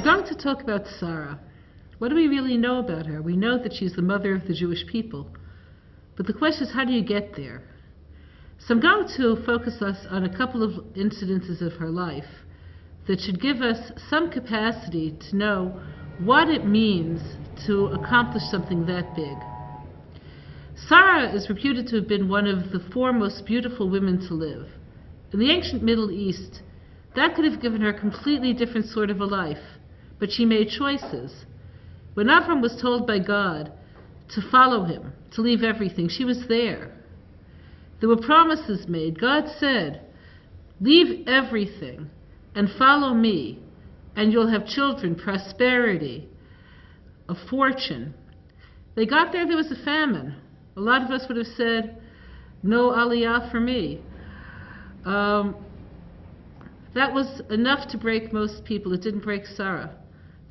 We're going to talk about Sarah. What do we really know about her? We know that she's the mother of the Jewish people. But the question is, how do you get there? So I'm going to focus us on a couple of incidences of her life that should give us some capacity to know what it means to accomplish something that big. Sarah is reputed to have been one of the 4 most beautiful women to live. In the ancient Middle East, that could have given her a completely different sort of a life, but she made choices. When Avram was told by God to follow him, to leave everything, she was there. There were promises made. God said, leave everything and follow me, and you'll have children, prosperity, a fortune. They got there was a famine. A lot of us would have said, no aliyah for me. That was enough to break most people. It didn't break Sarah.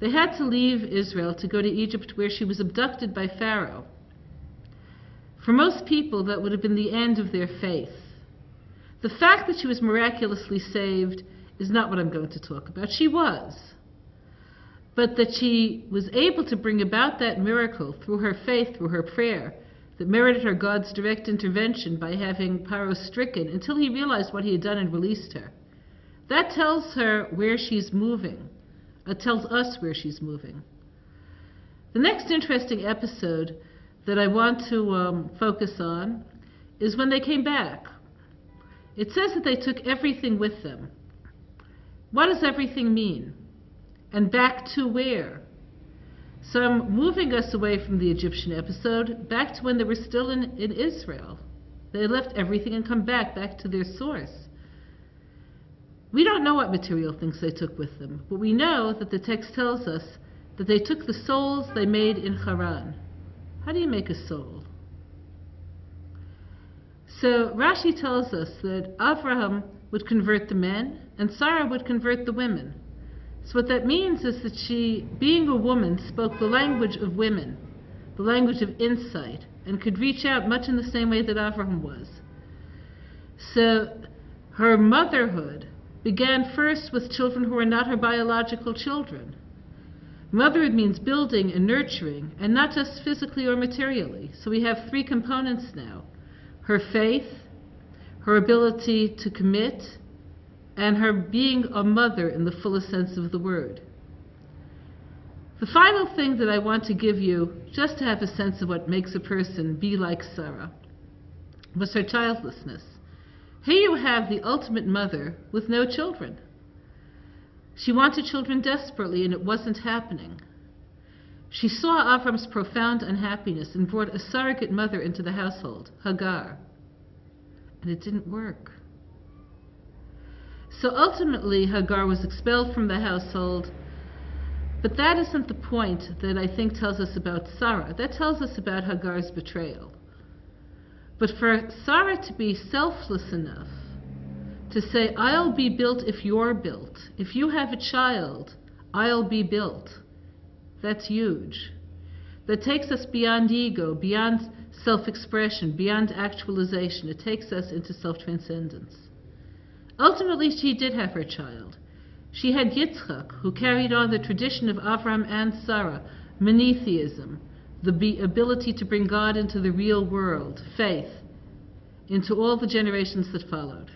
They had to leave Israel to go to Egypt, where she was abducted by Pharaoh. For most people, that would have been the end of their faith. The fact that she was miraculously saved is not what I'm going to talk about. She was. But that she was able to bring about that miracle through her faith, through her prayer, that merited her God's direct intervention by having Pharaoh stricken until he realized what he had done and released her. That tells her where she's moving. It tells us where she's moving. The next interesting episode that I want to focus on is when they came back. It says that they took everything with them. What does everything mean? And back to where? So I'm moving us away from the Egyptian episode back to when they were still in Israel. They left everything and come back to their source. We don't know what material things they took with them, but we know that the text tells us that they took the souls they made in Haran. How do you make a soul? So Rashi tells us that Abraham would convert the men and Sarah would convert the women. So what that means is that she, being a woman, spoke the language of women, the language of insight, and could reach out much in the same way that Abraham was. So her motherhood began first with children who were not her biological children. Motherhood means building and nurturing, and not just physically or materially. So we have 3 components now: her faith, her ability to commit, and her being a mother in the fullest sense of the word. The final thing that I want to give you, just to have a sense of what makes a person be like Sarah, was her childlessness. Here you have the ultimate mother with no children. She wanted children desperately, and it wasn't happening. She saw Avram's profound unhappiness and brought a surrogate mother into the household, Hagar. And it didn't work. So ultimately, Hagar was expelled from the household. But that isn't the point that I think tells us about Sarah. That tells us about Hagar's betrayal. But for Sarah to be selfless enough to say, I'll be built if you're built. If you have a child, I'll be built. That's huge. That takes us beyond ego, beyond self-expression, beyond actualization. It takes us into self-transcendence. Ultimately, she did have her child. She had Yitzchak, who carried on the tradition of Avram and Sarah, monotheism, the ability to bring God into the real world, faith, into all the generations that followed.